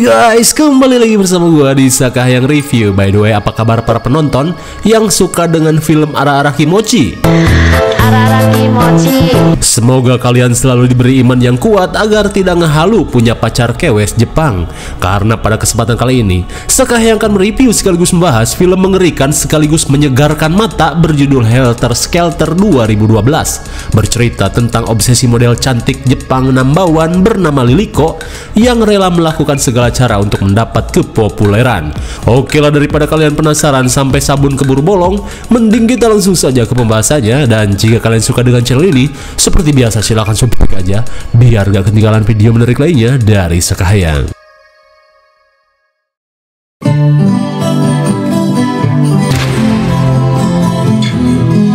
guys, kembali lagi bersama gua di Sakahyang Review. By the way, apa kabar para penonton yang suka dengan film Ara-Ara Kimochi? Ara-Ara Kimochi. Semoga kalian selalu diberi iman yang kuat agar tidak ngehalu punya pacar kewes Jepang. Karena pada kesempatan kali ini, Sakahyang akan mereview sekaligus membahas film mengerikan sekaligus menyegarkan mata berjudul Helter Skelter 2012. Bercerita tentang obsesi model cantik Jepang number 1 bernama Liliko yang rela melakukan segala cara untuk mendapat kepopuleran. Oke lah, daripada kalian penasaran sampai sabun keburu bolong, mending kita langsung saja ke pembahasannya. Dan jika kalian suka dengan channel ini, seperti biasa silahkan subscribe aja biar gak ketinggalan video menarik lainnya dari Sakahyang.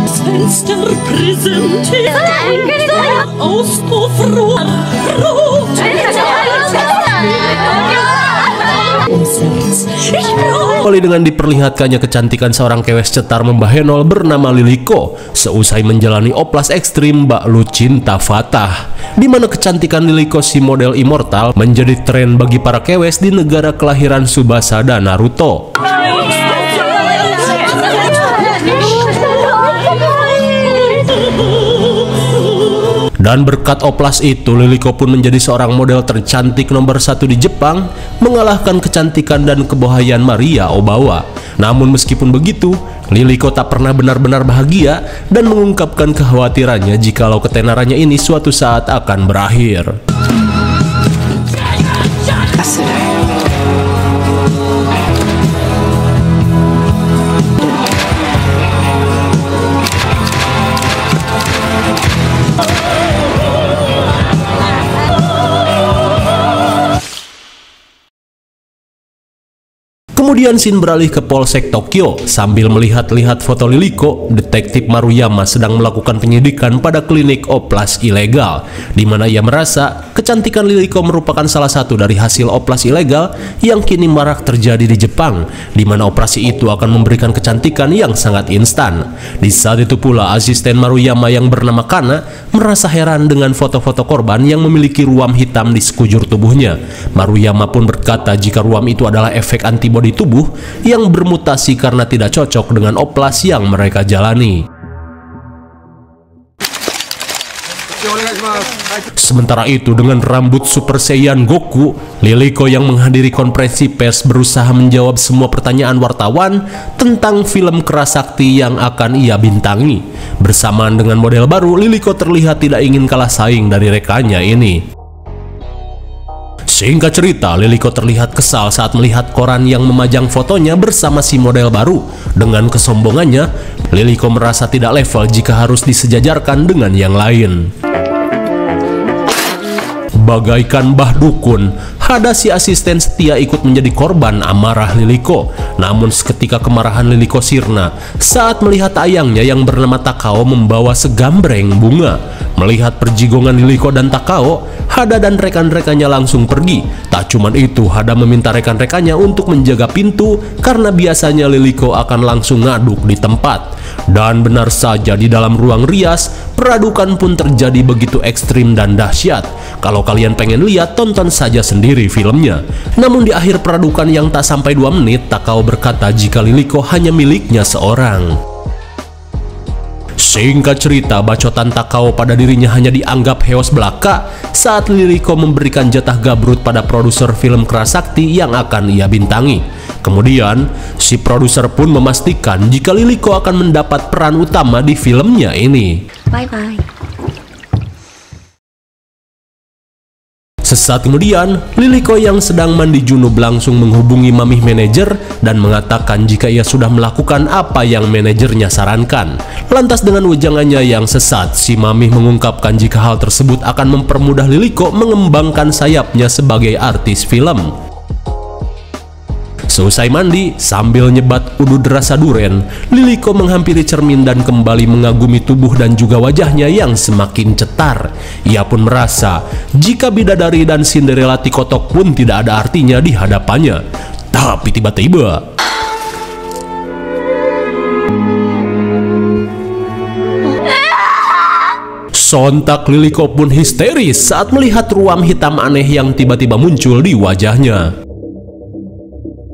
Fenster präsentiert Auspuff rot. Oleh dengan diperlihatkannya kecantikan seorang kewes cetar membahenol bernama Liliko seusai menjalani oplas ekstrim Baklu Cinta Fatah, di mana kecantikan Liliko si model immortal menjadi tren bagi para kewes di negara kelahiran Tsubasa dan Naruto. Dan berkat oplas itu, Liliko pun menjadi seorang model tercantik nomor 1 di Jepang, mengalahkan kecantikan dan kebohaian Maria Obawa. Namun meskipun begitu, Liliko tak pernah benar-benar bahagia dan mengungkapkan kekhawatirannya jikalau ketenarannya ini suatu saat akan berakhir. Kemudian scene beralih ke Polsek Tokyo. Sambil melihat-lihat foto Liliko, detektif Maruyama sedang melakukan penyidikan pada klinik oplas ilegal, di mana ia merasa kecantikan Liliko merupakan salah satu dari hasil oplas ilegal yang kini marak terjadi di Jepang, di mana operasi itu akan memberikan kecantikan yang sangat instan. Di saat itu pula asisten Maruyama yang bernama Kana merasa heran dengan foto-foto korban yang memiliki ruam hitam di sekujur tubuhnya. Maruyama pun berkata jika ruam itu adalah efek antibodi tubuh yang bermutasi karena tidak cocok dengan oplas yang mereka jalani. Sementara itu, dengan rambut Super Saiyan Goku, Liliko yang menghadiri konferensi pers berusaha menjawab semua pertanyaan wartawan tentang film kerasakti yang akan ia bintangi. Bersamaan dengan model baru, Liliko terlihat tidak ingin kalah saing dari rekannya ini. Singkat cerita, Liliko terlihat kesal saat melihat koran yang memajang fotonya bersama si model baru. Dengan kesombongannya, Liliko merasa tidak level jika harus disejajarkan dengan yang lain. Bagaikan Mbah Dukun, Hada si asisten setia ikut menjadi korban amarah Liliko. Namun seketika kemarahan Liliko sirna saat melihat ayangnya yang bernama Takao membawa segambreng bunga. Melihat perjigongan Liliko dan Takao, Hada dan rekan-rekannya langsung pergi. Tak cuman itu, Hada meminta rekan-rekannya untuk menjaga pintu karena biasanya Liliko akan langsung ngaduk di tempat. Dan benar saja, di dalam ruang rias, peradukan pun terjadi begitu ekstrim dan dahsyat. Kalau kalian pengen lihat, tonton saja sendiri filmnya. Namun di akhir peradukan yang tak sampai 2 menit, Takao berkata jika Liliko hanya miliknya seorang. Singkat cerita, bacotan Takao pada dirinya hanya dianggap heos belaka saat Liliko memberikan jatah gabrut pada produser film kerasakti yang akan ia bintangi. Kemudian, si produser pun memastikan jika Liliko akan mendapat peran utama di filmnya ini. Bye-bye. Sesaat kemudian, Liliko yang sedang mandi junub langsung menghubungi mamih manajer dan mengatakan jika ia sudah melakukan apa yang manajernya sarankan. Lantas dengan wejangannya yang sesat, si mamih mengungkapkan jika hal tersebut akan mempermudah Liliko mengembangkan sayapnya sebagai artis film. Seusai mandi, sambil nyebat udud rasa duren, Liliko menghampiri cermin dan kembali mengagumi tubuh dan juga wajahnya yang semakin cetar. Ia pun merasa jika bidadari dan Cinderella Tikotok pun tidak ada artinya di hadapannya. Tapi tiba-tiba sontak Liliko pun histeris saat melihat ruam hitam aneh yang tiba-tiba muncul di wajahnya.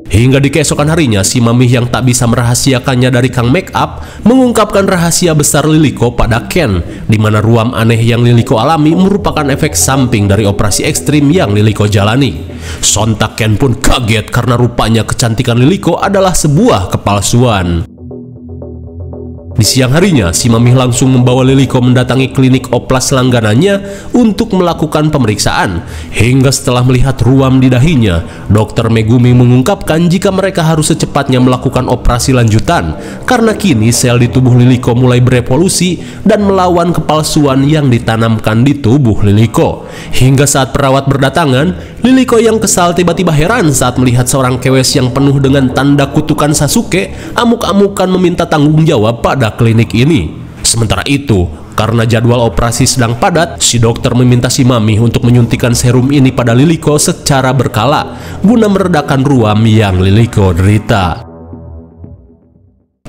Hingga di keesokan harinya, si Mamih yang tak bisa merahasiakannya dari Kang Make Up mengungkapkan rahasia besar Liliko pada Ken, di mana ruam aneh yang Liliko alami merupakan efek samping dari operasi ekstrim yang Liliko jalani. Sontak Ken pun kaget karena rupanya kecantikan Liliko adalah sebuah kepalsuan. Di siang harinya, si Mamih langsung membawa Liliko mendatangi klinik oplas langganannya untuk melakukan pemeriksaan. Hingga setelah melihat ruam di dahinya, Dokter Megumi mengungkapkan jika mereka harus secepatnya melakukan operasi lanjutan karena kini sel di tubuh Liliko mulai berevolusi dan melawan kepalsuan yang ditanamkan di tubuh Liliko. Hingga saat perawat berdatangan, Liliko yang kesal tiba-tiba heran saat melihat seorang kewes yang penuh dengan tanda kutukan Sasuke amuk-amukan meminta tanggung jawab pada klinik ini. Sementara itu, karena jadwal operasi sedang padat, si dokter meminta si Mamih untuk menyuntikkan serum ini pada Liliko secara berkala guna meredakan ruam yang Liliko derita.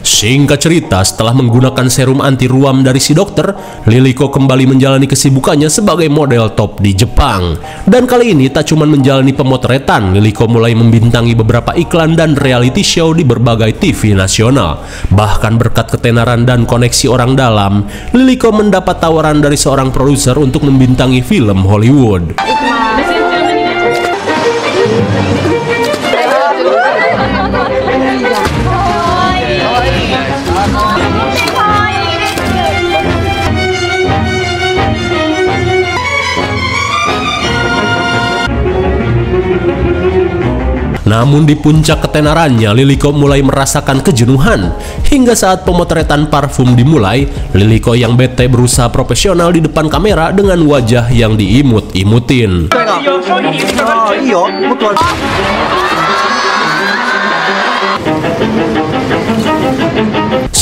Singkat cerita, setelah menggunakan serum anti ruam dari si dokter, Liliko kembali menjalani kesibukannya sebagai model top di Jepang. Dan kali ini tak cuma menjalani pemotretan, Liliko mulai membintangi beberapa iklan dan reality show di berbagai TV nasional. Bahkan berkat ketenaran dan koneksi orang dalam, Liliko mendapat tawaran dari seorang produser untuk membintangi film Hollywood. Namun di puncak ketenarannya, Liliko mulai merasakan kejenuhan. Hingga saat pemotretan parfum dimulai, Liliko yang bete berusaha profesional di depan kamera dengan wajah yang diimut-imutin.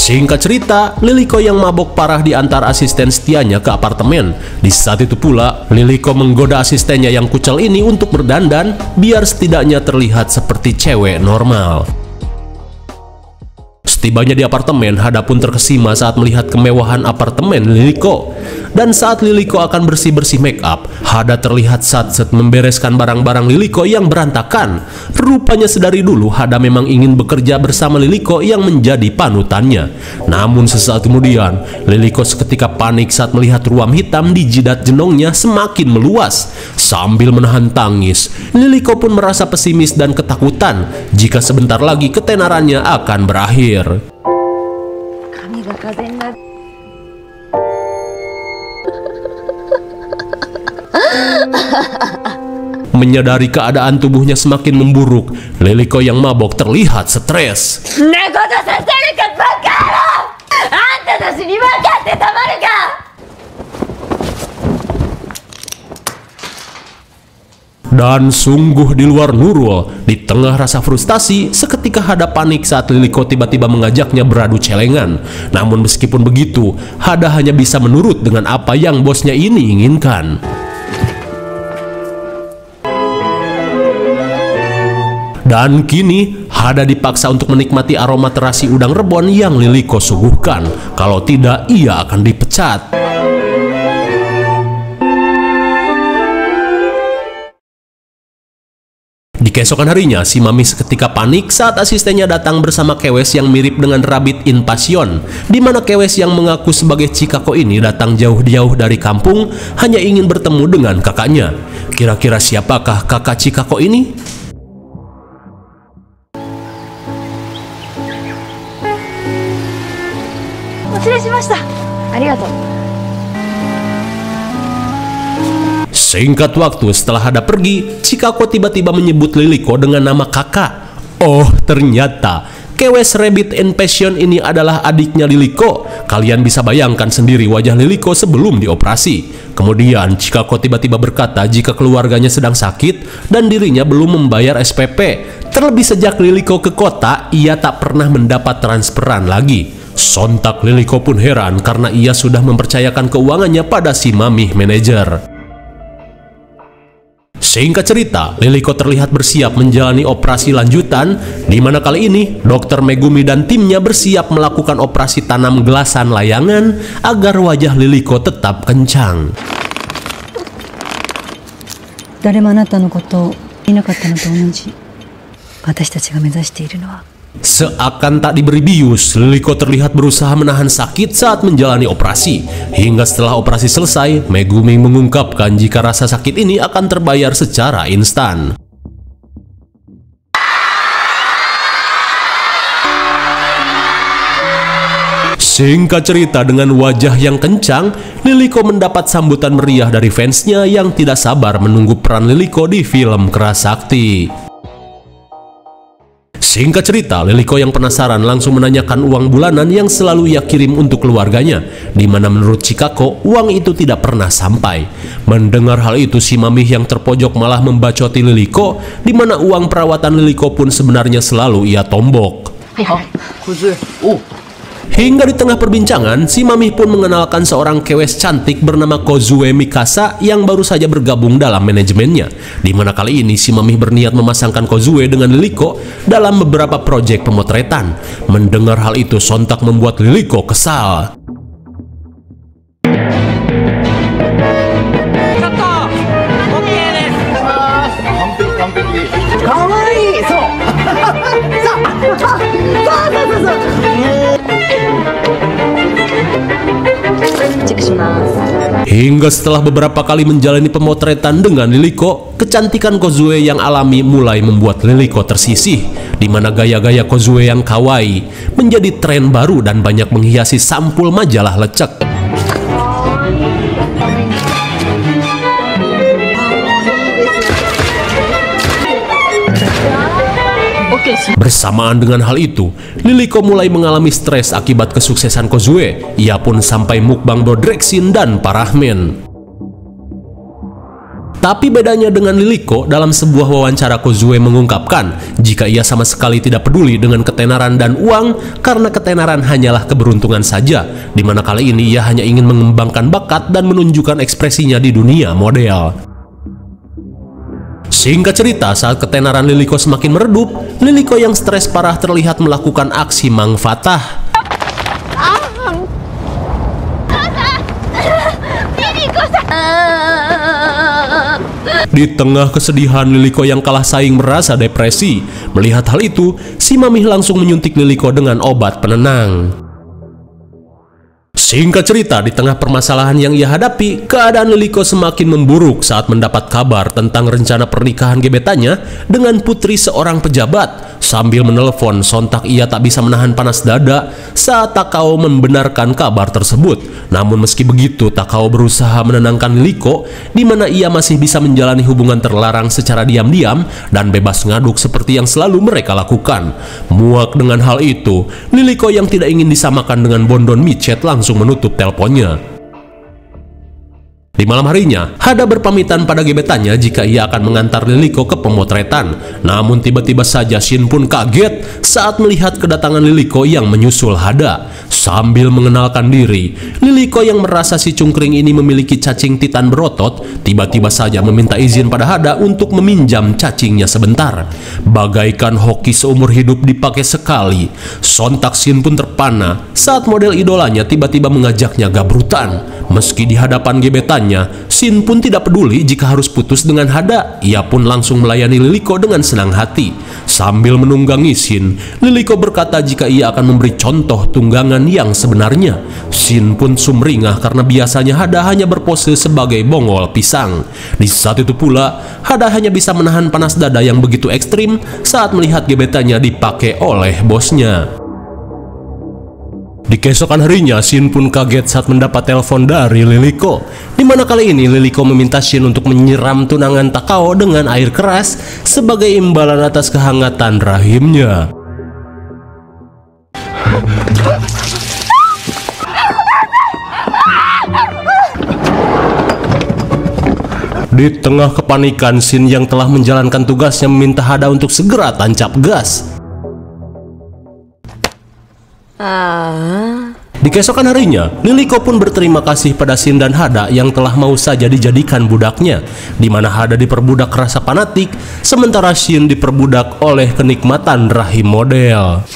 Singkat cerita, Liliko yang mabok parah diantar asisten setianya ke apartemen. Di saat itu pula, Liliko menggoda asistennya yang kucel ini untuk berdandan biar setidaknya terlihat seperti cewek normal. Setibanya di apartemen, Hada pun terkesima saat melihat kemewahan apartemen Liliko. Dan saat Liliko akan bersih-bersih make up, Hada terlihat satset membereskan barang-barang Liliko yang berantakan. Rupanya sedari dulu Hada memang ingin bekerja bersama Liliko yang menjadi panutannya. Namun sesaat kemudian, Liliko seketika panik saat melihat ruam hitam di jidat jenongnya semakin meluas. Sambil menahan tangis, Liliko pun merasa pesimis dan ketakutan jika sebentar lagi ketenarannya akan berakhir. Menyadari keadaan tubuhnya semakin memburuk, Liliko yang mabok terlihat stres. Dan sungguh di luar Nurul, di tengah rasa frustasi, seketika Hada panik saat Liliko tiba-tiba mengajaknya beradu celengan. Namun meskipun begitu, Hada hanya bisa menurut dengan apa yang bosnya ini inginkan. Dan kini, Hada dipaksa untuk menikmati aroma terasi udang rebon yang Liliko suguhkan. Kalau tidak, ia akan dipecat. Di keesokan harinya, si Mami seketika panik saat asistennya datang bersama kewes yang mirip dengan Rabbit in Passion, di mana kewes yang mengaku sebagai Chikako ini datang jauh-jauh dari kampung hanya ingin bertemu dengan kakaknya. Kira-kira siapakah kakak Chikako ini? Singkat waktu setelah Hada pergi, Chikako tiba-tiba menyebut Liliko dengan nama kakak. Oh, ternyata kewes Rabbit in Passion ini adalah adiknya Liliko. Kalian bisa bayangkan sendiri wajah Liliko sebelum dioperasi. Kemudian Chikako tiba-tiba berkata jika keluarganya sedang sakit dan dirinya belum membayar SPP. Terlebih sejak Liliko ke kota, ia tak pernah mendapat transferan lagi. Sontak Liliko pun heran karena ia sudah mempercayakan keuangannya pada si Mamih manajer. Singkat cerita, Liliko terlihat bersiap menjalani operasi lanjutan, di mana kali ini Dokter Megumi dan timnya bersiap melakukan operasi tanam gelasan layangan agar wajah Liliko tetap kencang. 私たちが目指しているのは Seakan tak diberi bius, Liliko terlihat berusaha menahan sakit saat menjalani operasi. Hingga setelah operasi selesai, Megumi mengungkapkan jika rasa sakit ini akan terbayar secara instan. Singkat cerita, dengan wajah yang kencang, Liliko mendapat sambutan meriah dari fansnya yang tidak sabar menunggu peran Liliko di film Kerasakti. Singkat cerita, Liliko yang penasaran langsung menanyakan uang bulanan yang selalu ia kirim untuk keluarganya, di mana menurut Chikako, uang itu tidak pernah sampai. Mendengar hal itu, si Mamih yang terpojok malah membacoti Liliko, di mana uang perawatan Liliko pun sebenarnya selalu ia tombok. Hingga di tengah perbincangan, si Mamih pun mengenalkan seorang kewes cantik bernama Kozue Mikasa yang baru saja bergabung dalam manajemennya. Di mana kali ini si Mamih berniat memasangkan Kozue dengan Liliko dalam beberapa proyek pemotretan. Mendengar hal itu sontak membuat Liliko kesal. Hingga setelah beberapa kali menjalani pemotretan dengan Liliko, kecantikan Kozue yang alami mulai membuat Liliko tersisih, di mana gaya-gaya Kozue yang kawaii menjadi tren baru dan banyak menghiasi sampul majalah lecek. Bersamaan dengan hal itu, Liliko mulai mengalami stres akibat kesuksesan Kozue. Ia pun sampai mukbang Dodrexin dan Parahmen. Tapi bedanya dengan Liliko, dalam sebuah wawancara Kozue mengungkapkan jika ia sama sekali tidak peduli dengan ketenaran dan uang karena ketenaran hanyalah keberuntungan saja, di mana kali ini ia hanya ingin mengembangkan bakat dan menunjukkan ekspresinya di dunia model. Singkat cerita, saat ketenaran Liliko semakin meredup, Liliko yang stres parah terlihat melakukan aksi Mang Fatah. Di tengah kesedihan, Liliko yang kalah saing merasa depresi. Melihat hal itu, si Mamih langsung menyuntik Liliko dengan obat penenang. Singkat cerita, di tengah permasalahan yang ia hadapi, keadaan Liliko semakin memburuk saat mendapat kabar tentang rencana pernikahan gebetannya dengan putri seorang pejabat. Sambil menelepon, sontak ia tak bisa menahan panas dada saat Takao membenarkan kabar tersebut. Namun meski begitu, Takao berusaha menenangkan Liliko, di mana ia masih bisa menjalani hubungan terlarang secara diam-diam dan bebas ngaduk seperti yang selalu mereka lakukan. Muak dengan hal itu, Liliko yang tidak ingin disamakan dengan Bondon Michet langsung menutup teleponnya. Di malam harinya, Hada berpamitan pada gebetannya jika ia akan mengantar Liliko ke pemotretan. Namun tiba-tiba saja Shin pun kaget saat melihat kedatangan Liliko yang menyusul Hada. Sambil mengenalkan diri, Liliko yang merasa si cungkring ini memiliki cacing titan berotot, tiba-tiba saja meminta izin pada Hada untuk meminjam cacingnya sebentar. Bagaikan hoki seumur hidup dipakai sekali, sontak Shin pun terpana saat model idolanya tiba-tiba mengajaknya gabrutan. Meski di hadapan gebetannya, Shin pun tidak peduli jika harus putus dengan Hada. Ia pun langsung melayani Liliko dengan senang hati. Sambil menunggangi Shin, Liliko berkata jika ia akan memberi contoh tunggangan yang sebenarnya. Shin pun sumringah karena biasanya Hada hanya berpose sebagai bongol pisang. Di saat itu pula, Hada hanya bisa menahan panas dada yang begitu ekstrim saat melihat gebetannya dipakai oleh bosnya. Di keesokan harinya, Shin pun kaget saat mendapat telepon dari Liliko, di mana kali ini Liliko meminta Shin untuk menyiram tunangan Takao dengan air keras sebagai imbalan atas kehangatan rahimnya. Di tengah kepanikan, Shin yang telah menjalankan tugasnya meminta Hada untuk segera tancap gas. Di keesokan harinya, Liliko pun berterima kasih pada Shin dan Hada yang telah mau saja dijadikan budaknya, di mana Hada diperbudak rasa fanatik, sementara Shin diperbudak oleh kenikmatan rahim model.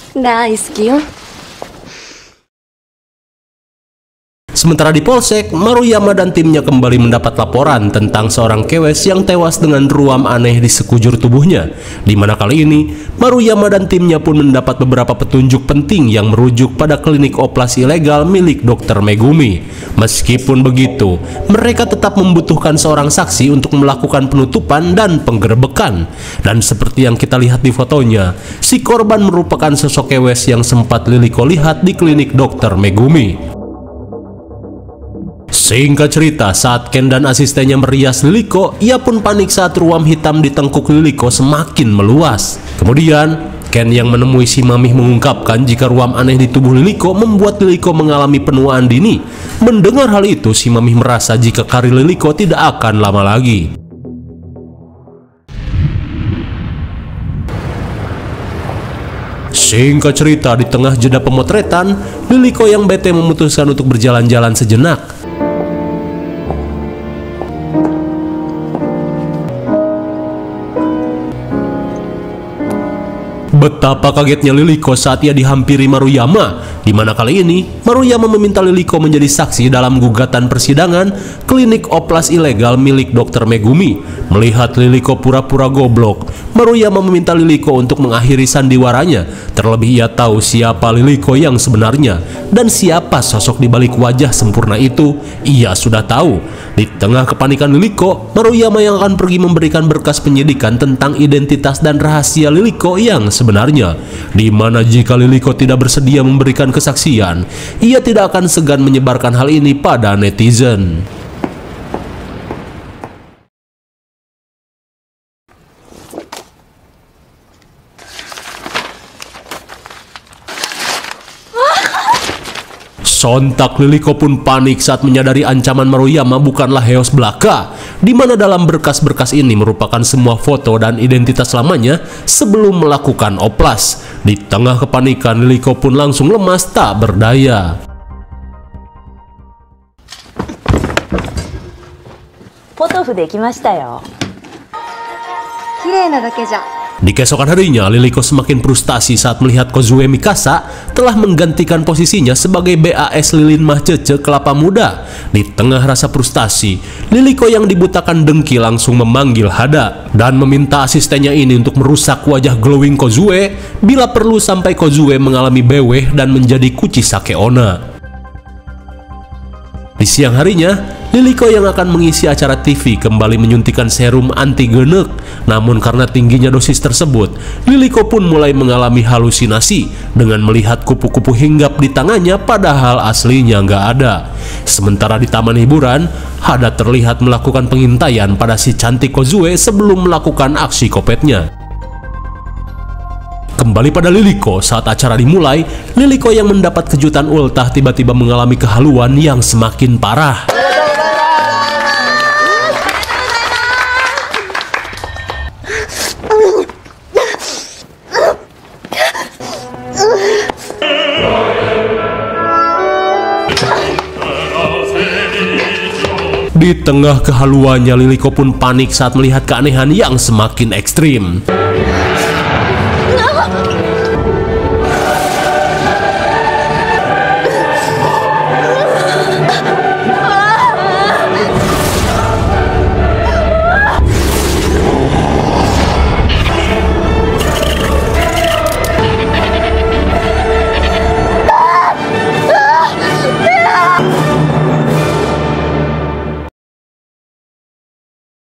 Sementara di Polsek, Maruyama dan timnya kembali mendapat laporan tentang seorang kewes yang tewas dengan ruam aneh di sekujur tubuhnya. Di mana kali ini, Maruyama dan timnya pun mendapat beberapa petunjuk penting yang merujuk pada klinik oplas ilegal milik Dr. Megumi. Meskipun begitu, mereka tetap membutuhkan seorang saksi untuk melakukan penutupan dan penggerebekan. Dan seperti yang kita lihat di fotonya, si korban merupakan sosok kewes yang sempat Liliko lihat di klinik Dr. Megumi. Singkat cerita, saat Ken dan asistennya merias Liliko, ia pun panik saat ruam hitam di tengkuk Liliko semakin meluas. Kemudian, Ken yang menemui si Mamih mengungkapkan jika ruam aneh di tubuh Liliko membuat Liliko mengalami penuaan dini. Mendengar hal itu, si Mamih merasa jika karir Liliko tidak akan lama lagi. Singkat cerita, di tengah jeda pemotretan, Liliko yang bete memutuskan untuk berjalan-jalan sejenak. Betapa kagetnya Liliko saat ia dihampiri Maruyama, di mana kali ini Maruyama meminta Liliko menjadi saksi dalam gugatan persidangan klinik oplas ilegal milik Dr. Megumi. Melihat Liliko pura-pura goblok, Maruyama meminta Liliko untuk mengakhiri sandiwaranya. Terlebih ia tahu siapa Liliko yang sebenarnya dan siapa sosok di balik wajah sempurna itu. Ia sudah tahu. Di tengah kepanikan Liliko, Maruyama yang akan pergi memberikan berkas penyidikan tentang identitas dan rahasia Liliko yang sebenarnya, di mana jika Liliko tidak bersedia memberikan kesaksian, ia tidak akan segan menyebarkan hal ini pada netizen. Sontak Liliko pun panik saat menyadari ancaman Maruyama bukanlah heos belaka, di mana dalam berkas-berkas ini merupakan semua foto dan identitas lamanya sebelum melakukan oplas. Di tengah kepanikan, Liliko pun langsung lemas tak berdaya. Fotoできましたよ。綺麗なだけじゃ。Di keesokan harinya, Liliko semakin frustasi saat melihat Kozue Mikasa telah menggantikan posisinya sebagai BAS Lilin Mah Cece Kelapa Muda. Di tengah rasa frustasi, Liliko yang dibutakan dengki langsung memanggil Hada dan meminta asistennya ini untuk merusak wajah glowing Kozue bila perlu sampai Kozue mengalami beweh dan menjadi Kuchisake Onna. Di siang harinya, Liliko yang akan mengisi acara TV kembali menyuntikkan serum anti genek. Namun karena tingginya dosis tersebut, Liliko pun mulai mengalami halusinasi dengan melihat kupu-kupu hinggap di tangannya padahal aslinya nggak ada. Sementara di taman hiburan, Hada terlihat melakukan pengintaian pada si cantik Kozue sebelum melakukan aksi kopetnya. Kembali pada Liliko, saat acara dimulai, Liliko yang mendapat kejutan ultah tiba-tiba mengalami kehaluan yang semakin parah. Di tengah kehaluannya, Liliko pun panik saat melihat keanehan yang semakin ekstrim.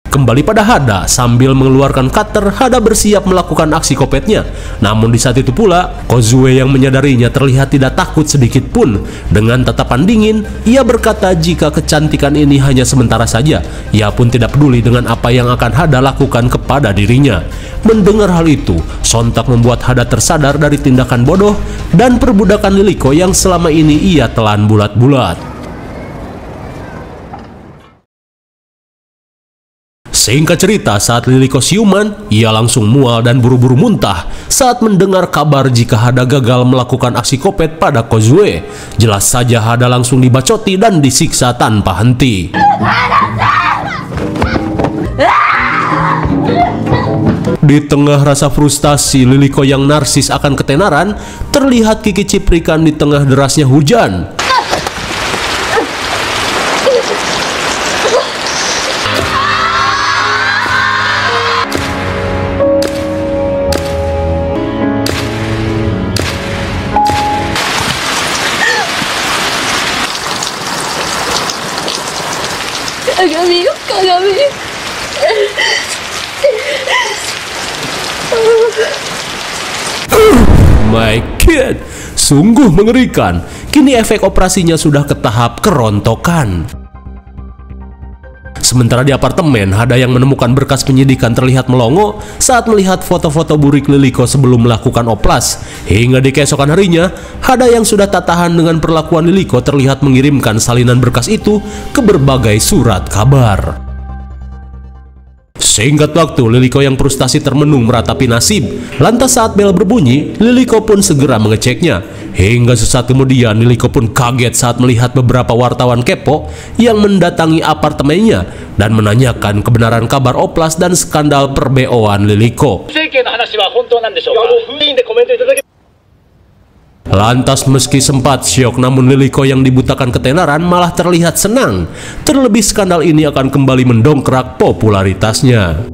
Kembali pada Hada, sambil mengeluarkan cutter, Hada bersiap melakukan aksi kopetnya. Namun di saat itu pula, Kozue yang menyadarinya terlihat tidak takut sedikit pun. Dengan tatapan dingin, ia berkata jika kecantikan ini hanya sementara saja. Ia pun tidak peduli dengan apa yang akan Hada lakukan kepada dirinya. Mendengar hal itu, sontak membuat Hada tersadar dari tindakan bodoh dan perbudakan Liliko yang selama ini ia telan bulat-bulat. Singkat cerita, saat Liliko siuman, ia langsung mual dan buru-buru muntah saat mendengar kabar jika Hada gagal melakukan aksi kopet pada Kozue. Jelas saja Hada langsung dibacoti dan disiksa tanpa henti. Di tengah rasa frustasi Liliko yang narsis akan ketenaran, terlihat Kiki ciprikan di tengah derasnya hujan. 鏡よ鏡。 My God, sungguh mengerikan. Kini efek operasinya sudah ke tahap kerontokan. Sementara di apartemen, Hada yang menemukan berkas penyidikan terlihat melongo saat melihat foto-foto burik Liliko sebelum melakukan oplas. Hingga di keesokan harinya, Hada yang sudah tak tahan dengan perlakuan Liliko terlihat mengirimkan salinan berkas itu ke berbagai surat kabar. Singkat waktu, Liliko yang frustasi termenung meratapi nasib. Lantas saat bel berbunyi, Liliko pun segera mengeceknya. Hingga sesaat kemudian, Liliko pun kaget saat melihat beberapa wartawan kepo yang mendatangi apartemennya dan menanyakan kebenaran kabar oplas dan skandal per-BO-an Liliko. Lantas meski sempat syok, namun Liliko yang dibutakan ketenaran malah terlihat senang. Terlebih skandal ini akan kembali mendongkrak popularitasnya.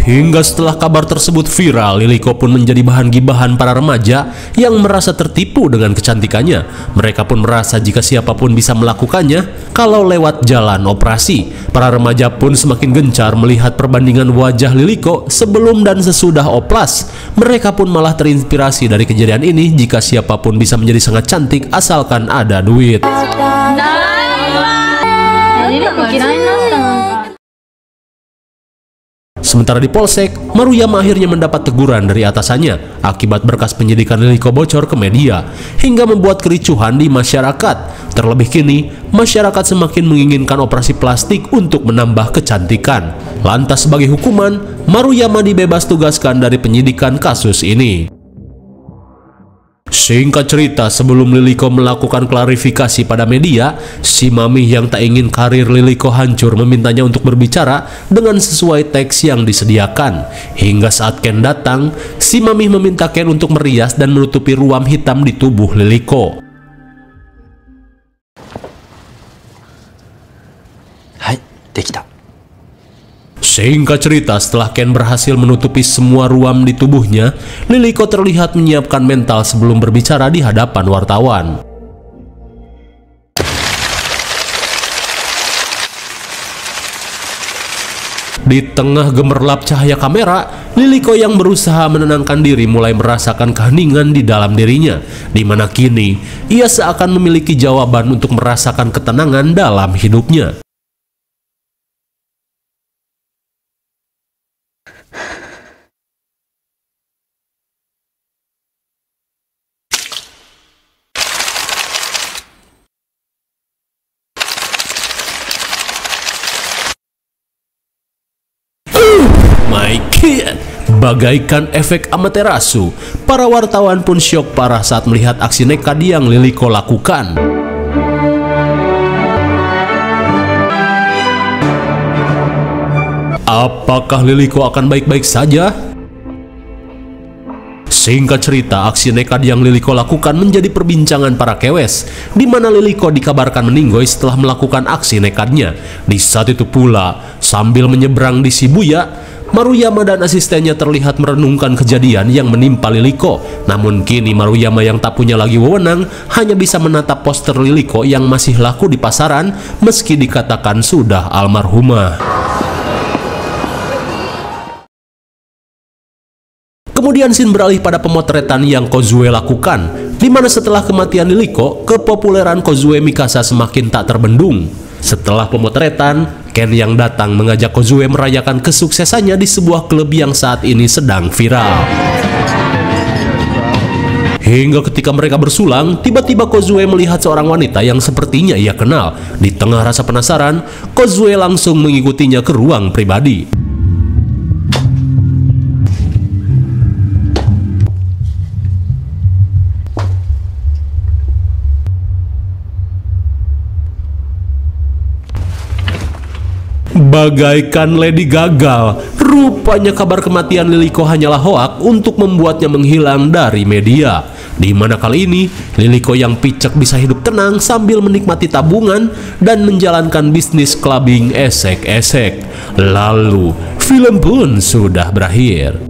Hingga setelah kabar tersebut viral, Liliko pun menjadi bahan gibahan para remaja yang merasa tertipu dengan kecantikannya. Mereka pun merasa jika siapapun bisa melakukannya kalau lewat jalan operasi. Para remaja pun semakin gencar melihat perbandingan wajah Liliko sebelum dan sesudah oplas. Mereka pun malah terinspirasi dari kejadian ini jika siapapun bisa menjadi sangat cantik asalkan ada duit. Sementara di polsek, Maruyama akhirnya mendapat teguran dari atasannya akibat berkas penyidikan Liliko bocor ke media hingga membuat kericuhan di masyarakat. Terlebih kini, masyarakat semakin menginginkan operasi plastik untuk menambah kecantikan. Lantas sebagai hukuman, Maruyama dibebas tugaskan dari penyidikan kasus ini. Singkat cerita, sebelum Liliko melakukan klarifikasi pada media, si Mami yang tak ingin karir Liliko hancur memintanya untuk berbicara dengan sesuai teks yang disediakan. Hingga saat Ken datang, si Mami meminta Ken untuk merias dan menutupi ruam hitam di tubuh Liliko. Hai, dekita. Singkat cerita, setelah Ken berhasil menutupi semua ruam di tubuhnya, Liliko terlihat menyiapkan mental sebelum berbicara di hadapan wartawan. Di tengah gemerlap cahaya kamera, Liliko yang berusaha menenangkan diri mulai merasakan keheningan di dalam dirinya, di mana kini ia seakan memiliki jawaban untuk merasakan ketenangan dalam hidupnya. My God, bagaikan efek Amaterasu, para wartawan pun syok parah saat melihat aksi nekat yang Liliko lakukan. Apakah Liliko akan baik-baik saja? Singkat cerita, aksi nekat yang Liliko lakukan menjadi perbincangan para kewes, di mana Liliko dikabarkan meninggoy setelah melakukan aksi nekatnya. Di saat itu pula, sambil menyeberang di Shibuya, Maruyama dan asistennya terlihat merenungkan kejadian yang menimpa Liliko. Namun kini Maruyama yang tak punya lagi wewenang hanya bisa menatap poster Liliko yang masih laku di pasaran meski dikatakan sudah almarhumah. Kemudian scene beralih pada pemotretan yang Kozue lakukan, di mana setelah kematian Liliko, kepopuleran Kozue Mikasa semakin tak terbendung. Setelah pemotretan, Ken yang datang mengajak Kozue merayakan kesuksesannya di sebuah klub yang saat ini sedang viral. Hingga ketika mereka bersulang, tiba-tiba Kozue melihat seorang wanita yang sepertinya ia kenal. Di tengah rasa penasaran, Kozue langsung mengikutinya ke ruang pribadi. Bagaikan Lady gagal, rupanya kabar kematian Liliko hanyalah hoak untuk membuatnya menghilang dari media. Di mana kali ini, Liliko yang picek bisa hidup tenang sambil menikmati tabungan dan menjalankan bisnis clubbing esek-esek. Lalu, film pun sudah berakhir.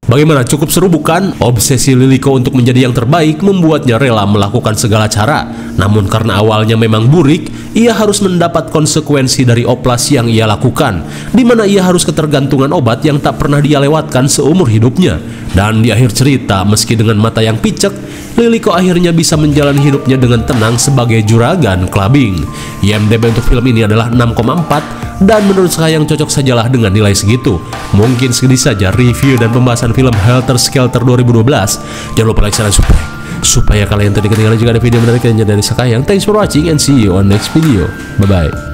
Bagaimana, cukup seru bukan? Obsesi Liliko untuk menjadi yang terbaik membuatnya rela melakukan segala cara. Namun karena awalnya memang burik, ia harus mendapat konsekuensi dari oplas yang ia lakukan, di mana ia harus ketergantungan obat yang tak pernah dia lewatkan seumur hidupnya. Dan di akhir cerita, meski dengan mata yang picek, Liliko akhirnya bisa menjalani hidupnya dengan tenang sebagai juragan clubbing. IMDb untuk film ini adalah 6,4, dan menurut saya yang cocok sajalah dengan nilai segitu. Mungkin segini saja review dan pembahasan film Helter Skelter 2012. Jangan lupa like, share, dan subscribe supaya kalian tidak ketinggalan jika ada video menarik lainnya dari Sekayang. Thanks for watching and see you on next video. Bye bye.